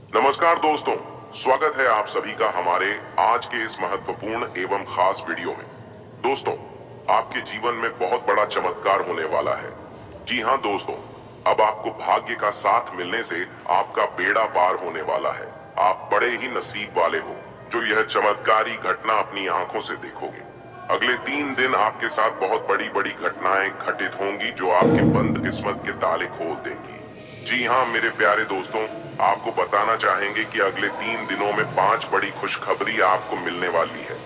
नमस्कार दोस्तों, स्वागत है आप सभी का हमारे आज के इस महत्वपूर्ण एवं खास वीडियो में। दोस्तों, आपके जीवन में बहुत बड़ा चमत्कार होने वाला है। जी हाँ दोस्तों, अब आपको भाग्य का साथ मिलने से आपका बेड़ा पार होने वाला है। आप बड़े ही नसीब वाले हो जो यह चमत्कारी घटना अपनी आंखों से देखोगे। अगले 3 दिन आपके साथ बहुत बड़ी बड़ी घटनाएं घटित होंगी जो आपके बंद किस्मत के ताले खोल देंगी। जी हाँ मेरे प्यारे दोस्तों, आपको बताना चाहेंगे कि अगले 3 दिनों में 5 बड़ी खुशखबरी आपको मिलने वाली है।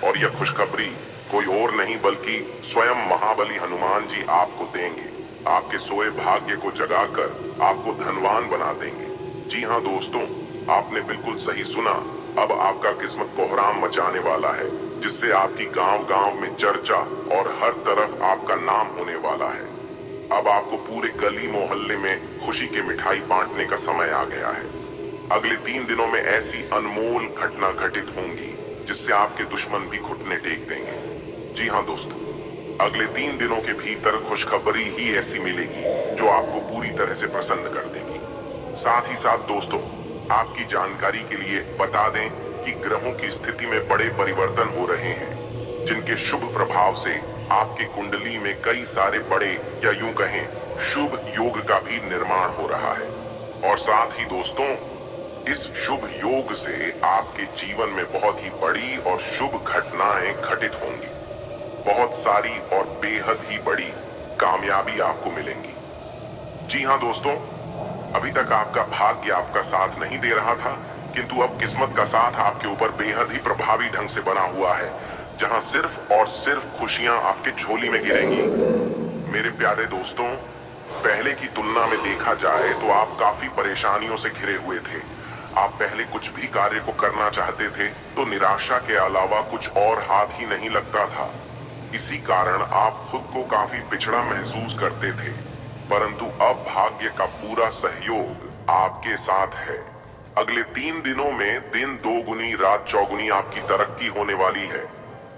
और यह खुशखबरी कोई और नहीं बल्कि स्वयं महाबली हनुमान जी आपको देंगे। आपके सोए भाग्य को जगाकर आपको धनवान बना देंगे। जी हाँ दोस्तों, आपने बिल्कुल सही सुना। अब आपका किस्मत कोहराम मचाने वाला है, जिससे आपकी गांव गांव में चर्चा और हर तरफ आपका नाम होने वाला है। अब आपको पूरे गली मोहल्ले में खुशी की मिठाई बांटने का समय आ गया है। अगले 3 दिनों में ऐसी अनमोल घटना घटित होंगी जिससे आपके दुश्मन भी घुटने टेक देंगे। जी हाँ दोस्तों, अगले 3 दिनों के भीतर खुशखबरी ही ऐसी मिलेगी जो आपको पूरी तरह से प्रसन्न कर देगी। साथ ही साथ दोस्तों, आपकी जानकारी के लिए बता दें कि ग्रहों की स्थिति में बड़े परिवर्तन हो रहे हैं, जिनके शुभ प्रभाव से आपकी कुंडली में कई सारे बड़े या यूं कहें शुभ योग का भी निर्माण हो रहा है। और साथ ही दोस्तों, इस शुभ योग से आपके जीवन में बहुत ही बड़ी और शुभ घटनाएं घटित होंगी। बहुत सारी और बेहद ही बड़ी कामयाबी आपको मिलेंगी। जी हाँ दोस्तों, अभी तक आपका भाग्य आपका साथ नहीं दे रहा था, किंतु अब किस्मत का साथ आपके ऊपर बेहद ही प्रभावी ढंग से बना हुआ है, जहां सिर्फ और सिर्फ खुशियां आपके झोली में गिरेंगी। मेरे प्यारे दोस्तों, पहले की तुलना में देखा जाए तो आप काफी परेशानियों से घिरे हुए थे। आप पहले कुछ भी कार्य को करना चाहते थे तो निराशा के अलावा कुछ और हाथ ही नहीं लगता था। इसी कारण आप खुद को काफी पिछड़ा महसूस करते थे, परंतु अब भाग्य का पूरा सहयोग आपके साथ है। अगले 3 दिनों में दिन 2 गुनी रात 4 गुनी आपकी तरक्की होने वाली है।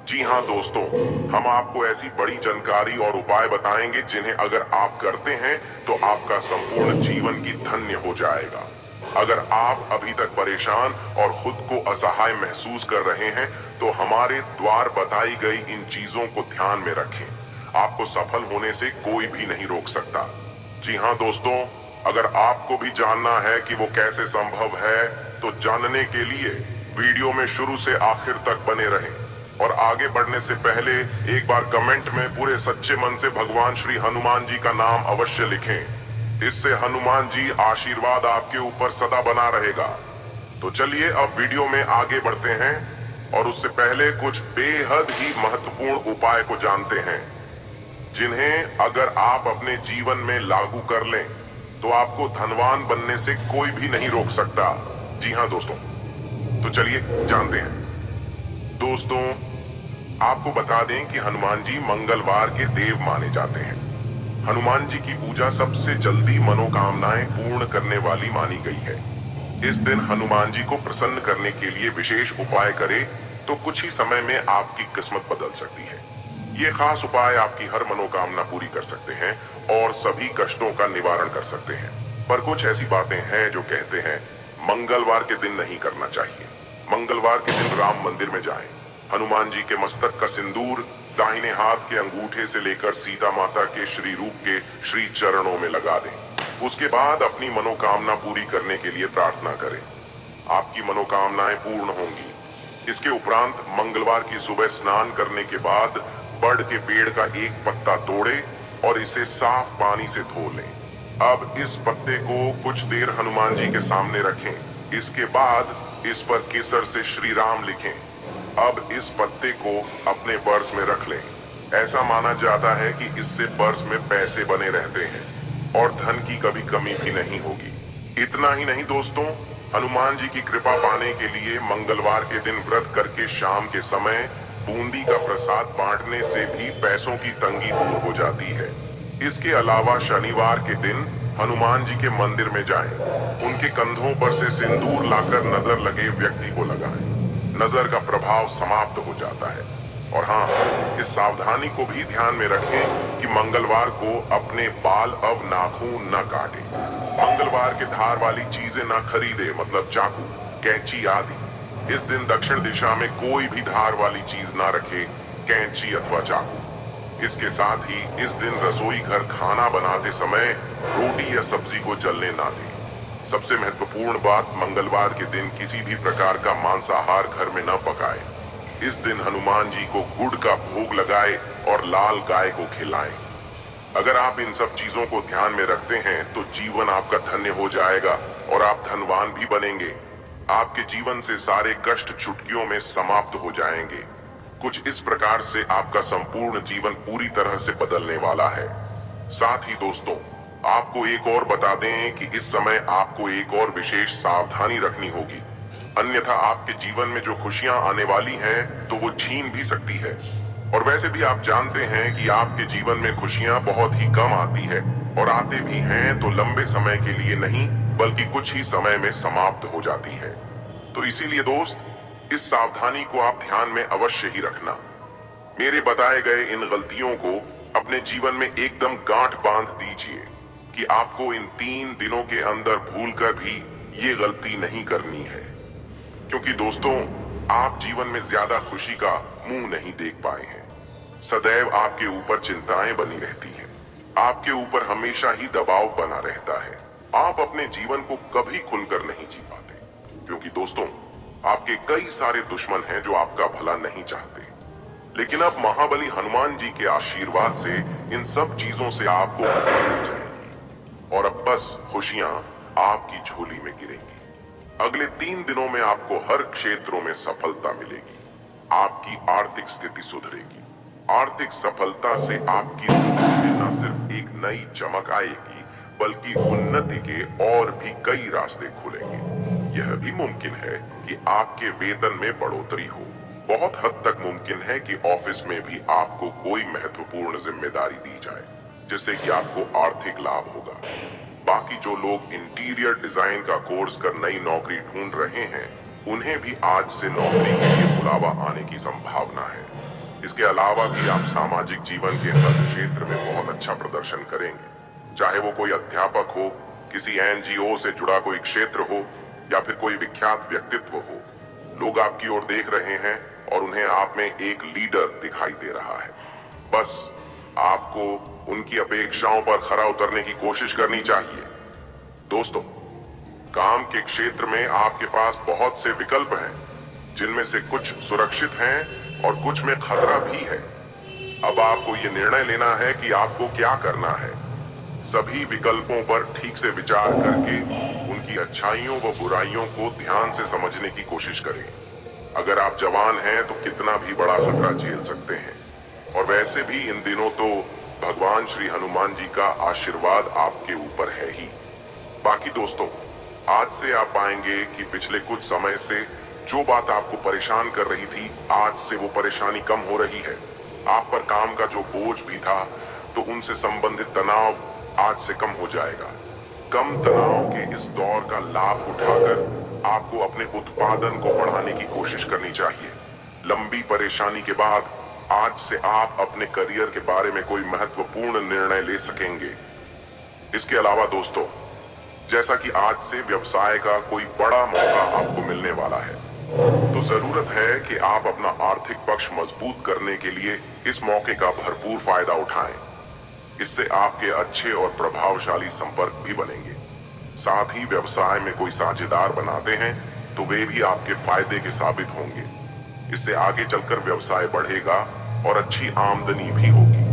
जी हाँ दोस्तों, हम आपको ऐसी बड़ी जानकारी और उपाय बताएंगे जिन्हें अगर आप करते हैं तो आपका संपूर्ण जीवन की धन्य हो जाएगा। अगर आप अभी तक परेशान और खुद को असहाय महसूस कर रहे हैं तो हमारे द्वार बताई गई इन चीजों को ध्यान में रखें। आपको सफल होने से कोई भी नहीं रोक सकता। जी हाँ दोस्तों, अगर आपको भी जानना है कि वो कैसे संभव है तो जानने के लिए वीडियो में शुरू से आखिर तक बने रहें। और आगे बढ़ने से पहले एक बार कमेंट में पूरे सच्चे मन से भगवान श्री हनुमान जी का नाम अवश्य लिखें। इससे हनुमान जी आशीर्वाद आपके ऊपर सदा बना रहेगा। तो चलिए अब वीडियो में आगे बढ़ते हैं और उससे पहले कुछ बेहद ही महत्वपूर्ण उपाय को जानते हैं, जिन्हें अगर आप अपने जीवन में लागू कर लें तो आपको धनवान बनने से कोई भी नहीं रोक सकता। जी हाँ दोस्तों, तो चलिए जानते हैं। दोस्तों, आपको बता दें कि हनुमान जी मंगलवार के देव माने जाते हैं। हनुमान जी की पूजा सबसे जल्दी मनोकामनाएं पूर्ण करने वाली मानी गई है। इस दिन हनुमान जी को प्रसन्न करने के लिए विशेष उपाय करें तो कुछ ही समय में आपकी किस्मत बदल सकती है। ये खास उपाय आपकी हर मनोकामना पूरी कर सकते हैं और सभी कष्टों का निवारण कर सकते हैं। पर कुछ ऐसी बातें हैं जो कहते हैं मंगलवार के दिन नहीं करना चाहिए। मंगलवार के दिन राम मंदिर में जाएं, हनुमान जी के मस्तक का सिंदूर दाहिने हाथ के अंगूठे से लेकर सीता माता के श्री रूप के श्री चरणों में लगा दें। उसके बाद अपनी मनोकामना पूरी करने के लिए प्रार्थना करें। आपकी मनोकामनाएं पूर्ण होंगी। इसके उपरांत मंगलवार की सुबह स्नान करने के बाद बड़ के पेड़ का एक पत्ता तोड़े और इसे साफ पानी से धो लें। अब इस पत्ते को कुछ देर हनुमान जी के सामने रखें। इसके बाद इस पर केसर से श्री राम लिखें। अब इस पत्ते को अपने पर्स में रख लें। ऐसा माना जाता है कि इससे पर्स में पैसे बने रहते हैं और धन की कभी कमी भी नहीं होगी। इतना ही नहीं दोस्तों, हनुमान जी की कृपा पाने के लिए मंगलवार के दिन व्रत करके शाम के समय बूंदी का प्रसाद बांटने से भी पैसों की तंगी दूर हो जाती है। इसके अलावा शनिवार के दिन हनुमान जी के मंदिर में जाएं। उनके कंधों पर से सिंदूर लाकर नजर लगे व्यक्ति को लगाएं। नजर का प्रभाव समाप्त हो जाता है। और हाँ, इस सावधानी को भी ध्यान में रखें कि मंगलवार को अपने बाल अब नाखून न काटें। मंगलवार के धार वाली चीजें ना खरीदे, मतलब चाकू, कैंची आदि। इस दिन दक्षिण दिशा में कोई भी धार वाली चीज ना रखे, कैंची अथवा चाकू। इसके साथ ही इस दिन रसोई घर खाना बनाते समय रोटी या सब्जी को जलने ना दें। सबसे महत्वपूर्ण बात, मंगलवार के दिन किसी भी प्रकार का मांसाहार घर में न पकाए। इस दिन हनुमान जी को गुड़ का भोग लगाए और लाल गाय को खिलाएं। अगर आप इन सब चीजों को ध्यान में रखते हैं तो जीवन आपका धन्य हो जाएगा और आप धनवान भी बनेंगे। आपके जीवन से सारे कष्ट चुटकियों में समाप्त हो जाएंगे। कुछ इस प्रकार से आपका संपूर्ण जीवन पूरी तरह से बदलने वाला है। साथ ही दोस्तों, आपको एक और बता दें कि इस समय आपको एक और विशेष सावधानी रखनी होगी, अन्यथा आपके जीवन में जो खुशियां आने वाली हैं तो वो छीन भी सकती है। और वैसे भी आप जानते हैं कि आपके जीवन में खुशियां बहुत ही कम आती है, और आते भी हैं तो लंबे समय के लिए नहीं, बल्कि कुछ ही समय में समाप्त हो जाती है। तो इसीलिए दोस्त, इस सावधानी को आप ध्यान में अवश्य ही रखना। मेरे बताए गए इन गलतियों को अपने जीवन में एकदम गांठ बांध दीजिए कि आपको इन 3 दिनों के अंदर भूलकर भी ये गलती नहीं करनी है। क्योंकि दोस्तों, आप जीवन में ज्यादा खुशी का मुंह नहीं देख पाए हैं। सदैव आपके ऊपर चिंताएं बनी रहती हैं। आपके ऊपर हमेशा ही दबाव बना रहता है। आप अपने जीवन को कभी खुलकर नहीं जी पाते, क्योंकि दोस्तों, आपके कई सारे दुश्मन हैं जो आपका भला नहीं चाहते। लेकिन अब महाबली हनुमान जी के आशीर्वाद से इन सब चीजों से आपको मुक्ति मिल जाएगी और अब बस खुशियां आपकी झोली में गिरेंगी। अगले 3 दिनों में आपको हर क्षेत्रों में सफलता मिलेगी। आपकी आर्थिक स्थिति सुधरेगी। आर्थिक सफलता से आपकी जिंदगी में न सिर्फ एक नई चमक आएगी, बल्कि उन्नति के और भी कई रास्ते खुलेंगे। यह भी मुमकिन है कि आपके वेतन में बढ़ोतरी हो। बहुत हद तक मुमकिन है कि ऑफिस में भी आपको कोई महत्वपूर्ण जिम्मेदारी दी जाए, जिससे कि आपको आर्थिक लाभ होगा। बाकी जो लोग इंटीरियर डिजाइन का कोर्स कर नई नौकरी ढूंढ रहे हैं, उन्हें भी आज से नौकरी के लिए बुलावा आने की संभावना है। इसके अलावा भी आप सामाजिक जीवन के हर क्षेत्र में बहुत अच्छा प्रदर्शन करेंगे, चाहे वो कोई अध्यापक हो, किसी एनजीओ से जुड़ा कोई क्षेत्र हो, या फिर कोई विख्यात व्यक्तित्व हो। लोग आपकी ओर देख रहे हैं और उन्हें आप में एक लीडर दिखाई दे रहा है। बस आपको उनकी अपेक्षाओं पर खरा उतरने की कोशिश करनी चाहिए। दोस्तों, काम के क्षेत्र में आपके पास बहुत से विकल्प हैं, जिनमें से कुछ सुरक्षित हैं और कुछ में खतरा भी है। अब आपको यह निर्णय लेना है कि आपको क्या करना है। सभी विकल्पों पर ठीक से विचार करके उनकी अच्छाइयों व बुराइयों को ध्यान से समझने की कोशिश करें। अगर आप जवान हैं तो कितना भी बड़ा खतरा झेल सकते हैं। और वैसे भी इन दिनों तो भगवान श्री हनुमान जी का आशीर्वाद आपके ऊपर है ही। बाकी दोस्तों, आज से आप पाएंगे कि पिछले कुछ समय से जो बात आपको परेशान कर रही थी, आज से वो परेशानी कम हो रही है। आप पर काम का जो बोझ भी था, तो उनसे संबंधित तनाव आज से कम हो जाएगा। कम तनाव के इस दौर का लाभ उठाकर आपको अपने उत्पादन को बढ़ाने की कोशिश करनी चाहिए। लंबी परेशानी के बाद आज से आप अपने करियर के बारे में कोई महत्वपूर्ण निर्णय ले सकेंगे। इसके अलावा दोस्तों, जैसा कि आज से व्यवसाय का कोई बड़ा मौका आपको मिलने वाला है, तो जरूरत है कि आप अपना आर्थिक पक्ष मजबूत करने के लिए इस मौके का भरपूर फायदा उठाएं। इससे आपके अच्छे और प्रभावशाली संपर्क भी बनेंगे। साथ ही व्यवसाय में कोई साझेदार बनाते हैं तो वे भी आपके फायदे के साबित होंगे। इससे आगे चलकर व्यवसाय बढ़ेगा और अच्छी आमदनी भी होगी।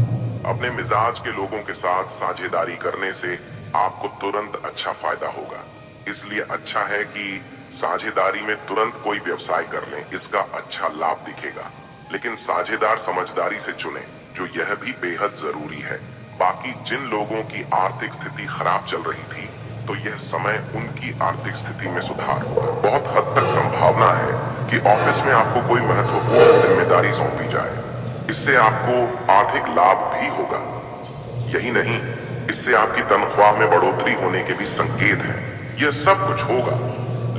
अपने मिजाज के लोगों के साथ साझेदारी करने से आपको तुरंत अच्छा फायदा होगा। इसलिए अच्छा है कि साझेदारी में तुरंत कोई व्यवसाय कर लें, इसका अच्छा लाभ दिखेगा। लेकिन साझेदार समझदारी से चुनें, जो यह भी बेहद जरूरी है। बाकी जिन लोगों की आर्थिक स्थिति खराब चल रही थी, तो यह समय उनकी आर्थिक स्थिति में सुधार होगा। बहुत हद तक संभावना है कि ऑफिस में आपको कोई महत्वपूर्ण जिम्मेदारी सौंपी जाए। इससे आपको आर्थिक लाभ भी होगा। यही नहीं, इससे आपकी तनख्वाह में बढ़ोतरी होने के भी संकेत हैं। यह सब कुछ होगा,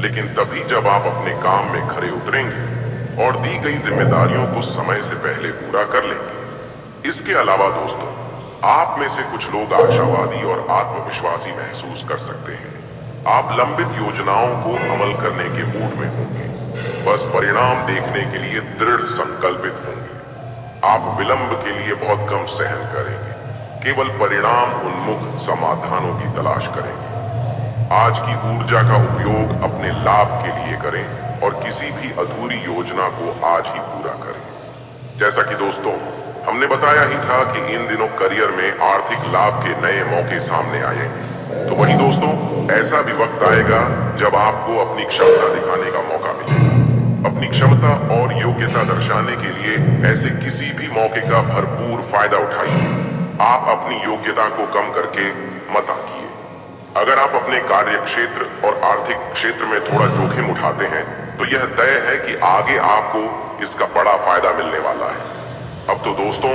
लेकिन तभी जब आप अपने काम में खरे उतरेंगे। और दी गई जिम्मेदारियों को समय से पहले पूरा कर लेंगे। इसके अलावा दोस्तों, आप में से कुछ लोग आशावादी और आत्मविश्वासी महसूस कर सकते हैं। आप लंबित योजनाओं को अमल करने के मूड में होंगे, बस परिणाम देखने के लिए दृढ़ संकल्पित होंगे। आप विलंब के लिए बहुत कम सहन करेंगे, केवल परिणाम उन्मुख समाधानों की तलाश करेंगे। आज की ऊर्जा का उपयोग अपने लाभ के लिए करें और किसी भी अधूरी योजना को आज ही पूरा करें। जैसा कि दोस्तों हमने बताया ही था कि इन दिनों करियर में आर्थिक लाभ के नए मौके सामने आएंगे, तो वही दोस्तों ऐसा भी वक्त आएगा जब आपको अपनी क्षमता दिखाने का मौका मिलेगा। अपनी क्षमता और योग्यता दर्शाने के लिए ऐसे किसी भी मौके का भरपूर फायदा उठाइए। आप अपनी योग्यता को कम करके मत आंकिए। अगर आप अपने कार्य क्षेत्र और आर्थिक क्षेत्र में थोड़ा जोखिम उठाते हैं तो यह तय है कि आगे आपको इसका बड़ा फायदा मिलने वाला है। अब तो दोस्तों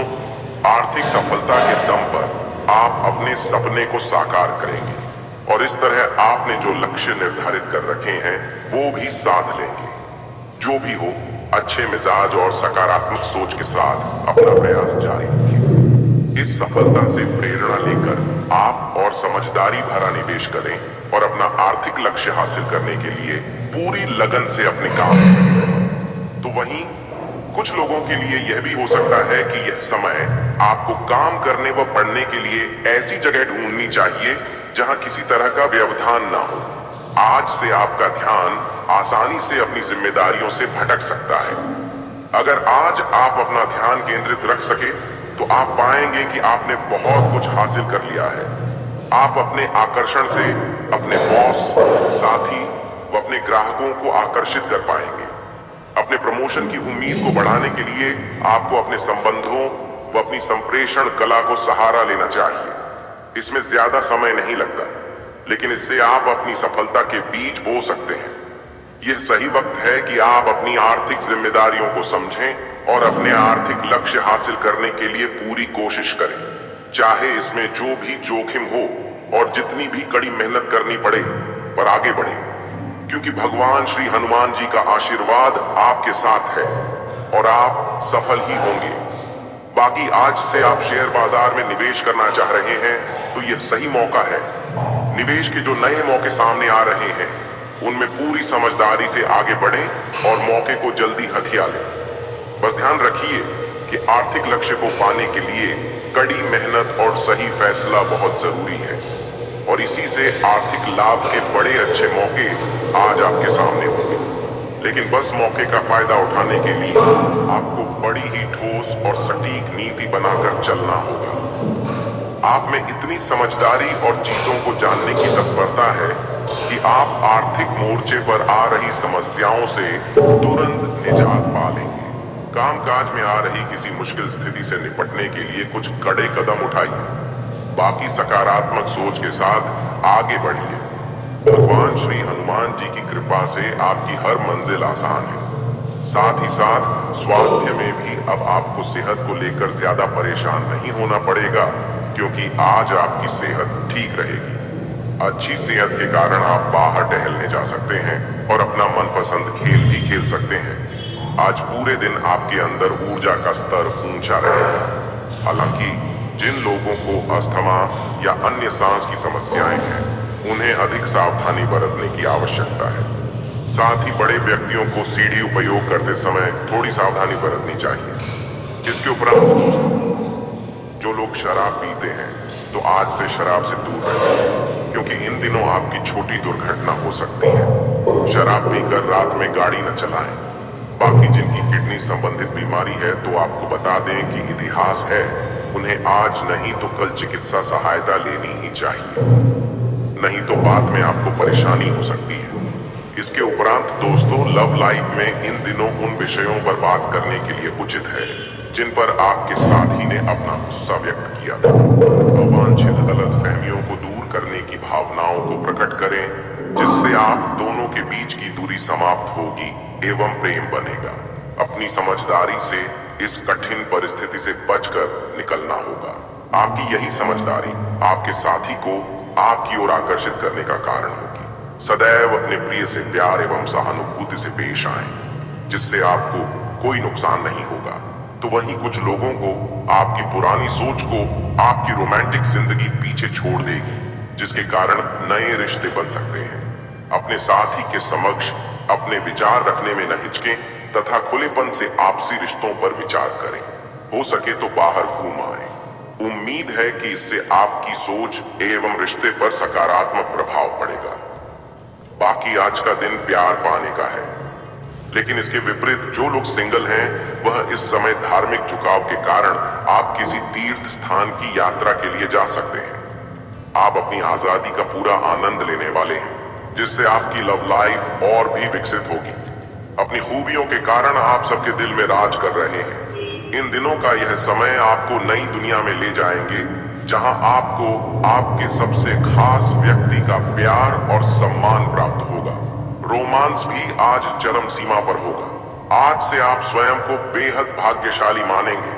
आर्थिक सफलता के दम पर आप अपने सपने को साकार करेंगे और इस तरह आपने जो लक्ष्य निर्धारित कर रखे हैं वो भी साध लेंगे। जो भी हो, अच्छे मिजाज और सकारात्मक सोच के साथ अपना प्रयास जारी रखिए। इस सफलता से प्रेरणा लेकर आप और समझदारी भरा निवेश करें और अपना आर्थिक लक्ष्य हासिल करने के लिए पूरी लगन से अपने काम करें। तो वहीं कुछ लोगों के लिए यह भी हो सकता है कि यह समय आपको काम करने व पढ़ने के लिए ऐसी जगह ढूंढनी चाहिए जहां किसी तरह का व्यवधान ना हो। आज से आपका ध्यान आसानी से अपनी जिम्मेदारियों से भटक सकता है। अगर आज आप अपना ध्यान केंद्रित रख सके तो आप पाएंगे कि आपने बहुत कुछ हासिल कर लिया है। आप अपने आकर्षण से अपने बॉस, साथी व अपने ग्राहकों को आकर्षित कर पाएंगे। अपने प्रमोशन की उम्मीद को बढ़ाने के लिए आपको अपने संबंधों व अपनी संप्रेषण कला को सहारा लेना चाहिए। इसमें ज्यादा समय नहीं लगता, लेकिन इससे आप अपनी सफलता के बीज बो सकते हैं। यह सही वक्त है कि आप अपनी आर्थिक जिम्मेदारियों को समझें और अपने आर्थिक लक्ष्य हासिल करने के लिए पूरी कोशिश करें, चाहे इसमें जो भी जोखिम हो और जितनी भी कड़ी मेहनत करनी पड़े, पर आगे बढ़े, क्योंकि भगवान श्री हनुमान जी का आशीर्वाद आपके साथ है और आप सफल ही होंगे। बाकी आज से आप शेयर बाजार में निवेश करना चाह रहे हैं तो यह सही मौका है। निवेश के जो नए मौके सामने आ रहे हैं उनमें पूरी समझदारी से आगे बढ़ें और मौके को जल्दी हथिया लें। बस ध्यान रखिए कि आर्थिक लक्ष्य को पाने के लिए कड़ी मेहनत और सही फैसला बहुत जरूरी है और इसी से आर्थिक लाभ के बड़े अच्छे मौके आज आपके सामने होंगे। लेकिन बस मौके का फायदा उठाने के लिए आपको बड़ी ही ठोस और सटीक नीति बनाकर चलना होगा। आप में इतनी समझदारी और चीजों को जानने की तत्परता है कि आप आर्थिक मोर्चे पर आ रही समस्याओं से तुरंत निजात पा लेंगे। कामकाज में आ रही किसी मुश्किल स्थिति से निपटने के लिए कुछ कड़े कदम उठाइए। बाकी सकारात्मक सोच के साथ आगे बढ़िए। भगवान श्री हनुमान जी की कृपा से आपकी हर मंजिल आसान है। साथ ही साथ स्वास्थ्य में भी अब आपको सेहत को लेकर ज्यादा परेशान नहीं होना पड़ेगा, क्योंकि आज आपकी सेहत ठीक रहेगी। अच्छी सेहत के कारण आप बाहर टहलने जा सकते हैं और अपना मनपसंद खेल भी खेल सकते हैं। आज पूरे दिन आपके अंदर ऊर्जा का स्तर ऊंचा रहेगा। हालांकि जिन लोगों को अस्थमा या अन्य सांस की समस्याएं हैं उन्हें अधिक सावधानी बरतने की आवश्यकता है। साथ ही बड़े व्यक्तियों को सीढ़ी उपयोग करते समय थोड़ी सावधानी बरतनी चाहिए। इसके उपरांत जो लोग शराब पीते हैं तो आज से शराब से दूर रहें, क्योंकि इन दिनों आपकी छोटी दुर्घटना हो सकती है। शराब पीकर रात में गाड़ी न चलाएं। बाकी जिनकी किडनी संबंधित बीमारी है तो आपको बता दें कि इतिहास है, उन्हें आज नहीं तो कल चिकित्सा सहायता लेनी ही चाहिए, नहीं तो बाद में आपको परेशानी हो सकती है। इसके उपरांत दोस्तों, लव लाइफ में इन दिनों उन विषयों पर बात करने के लिए उचित है जिन पर आपके साथी ने अपना गुस्सा व्यक्त किया था। अवांछित गलतफहमियों को दूर करने की भावनाओं को प्रकट करें, जिससे आप दोनों के बीच की दूरी समाप्त होगी एवं प्रेम बनेगा। अपनी समझदारी से इस कठिन परिस्थिति से बचकर निकलना होगा। आपकी यही समझदारी आपके साथी को आपकी ओर आकर्षित करने का कारण होगी। सदैव अपने प्रिय से प्यार एवं सहानुभूति से पेश आएं। जिससे आपको कोई नुकसान नहीं होगा। तो वहीं कुछ लोगों को आपकी पुरानी सोच को आपकी रोमांटिक जिंदगी पीछे छोड़ देगी, जिसके कारण नए रिश्ते बन सकते हैं। अपने साथी के समक्ष अपने विचार रखने में न हिचकें तथा खुलेपन से आपसी रिश्तों पर विचार करें। हो सके तो बाहर घूम आए। उम्मीद है कि इससे आपकी सोच एवं रिश्ते पर सकारात्मक प्रभाव पड़ेगा। बाकी आज का दिन प्यार पाने का है, लेकिन इसके विपरीत जो लोग सिंगल हैं वह इस समय धार्मिक झुकाव के कारण आप किसी तीर्थ स्थान की यात्रा के लिए जा सकते हैं। आप अपनी आजादी का पूरा आनंद लेने वाले हैं, जिससे आपकी लव लाइफ और भी विकसित होगी। अपनी खूबियों के कारण आप सबके दिल में राज कर रहे हैं। इन दिनों का यह समय आपको नई दुनिया में ले जाएंगे, जहां आपको आपके सबसे खास व्यक्ति का प्यार और सम्मान प्राप्त होगा। रोमांस भी आज चरम सीमा पर होगा। आज से आप स्वयं को बेहद भाग्यशाली मानेंगे।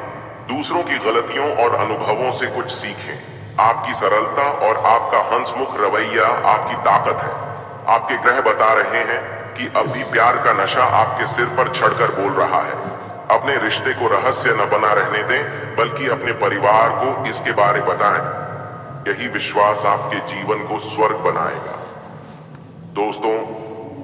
दूसरों की गलतियों और अनुभवों से कुछ सीखें। आपकी सरलता और आपका हंसमुख रवैया आपकी ताकत है। आपके ग्रह बता रहे हैं कि अब भी प्यार का नशा आपके सिर पर चढ़कर बोल रहा है। अपने रिश्ते को रहस्य न बना रहने दें, बल्कि अपने परिवार को इसके बारे बताएं। यही विश्वास आपके जीवन को स्वर्ग बनाएगा। दोस्तों,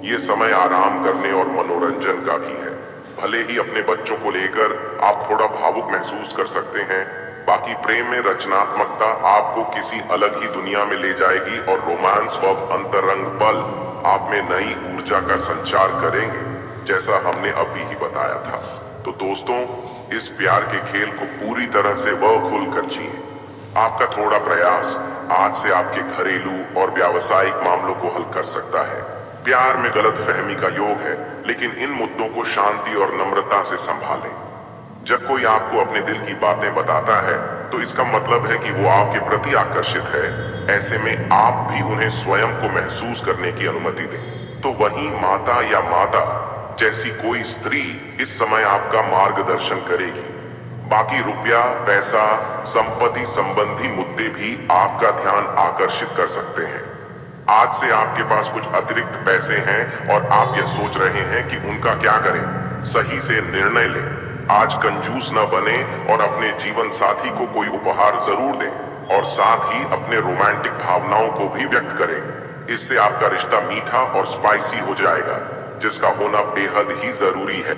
ये समय आराम करने और मनोरंजन का भी है। भले ही अपने बच्चों को लेकर आप थोड़ा भावुक महसूस कर सकते हैं, बाकी प्रेम में रचनात्मकता आपको किसी अलग ही दुनिया में ले जाएगी और रोमांस व अंतरंग पल आप में नई ऊर्जा का संचार करेंगे, जैसा हमने अभी ही बताया था। तो दोस्तों, इस प्यार के खेल को पूरी तरह से खुलकर जिएं। आपका थोड़ा प्रयास आज से आपके घरेलू और व्यावसायिक मामलों को हल कर सकता है। प्यार में गलतफहमी का योग है, लेकिन इन मुद्दों को शांति और नम्रता से संभालें। जब कोई आपको अपने दिल की बातें बताता है, तो इसका मतलब है कि वो आपके प्रति आकर्षित है। ऐसे में आप भी उन्हें स्वयं को महसूस करने की अनुमति दें। तो वहीं माता या माता जैसी कोई स्त्री इस समय आपका मार्गदर्शन करेगी। बाकी रुपया, पैसा, संपत्ति संबंधी मुद्दे भी आपका ध्यान आकर्षित कर सकते हैं। आज से आपके पास कुछ अतिरिक्त पैसे हैं और आप यह सोच रहे हैं कि उनका क्या करें। सही से निर्णय लें। आज कंजूस न बने और अपने जीवन साथी को कोई उपहार जरूर दें और साथ ही अपने रोमांटिक भावनाओं को भी व्यक्त करें। इससे आपका रिश्ता मीठा और स्पाइसी हो जाएगा, जिसका होना बेहद ही जरूरी है।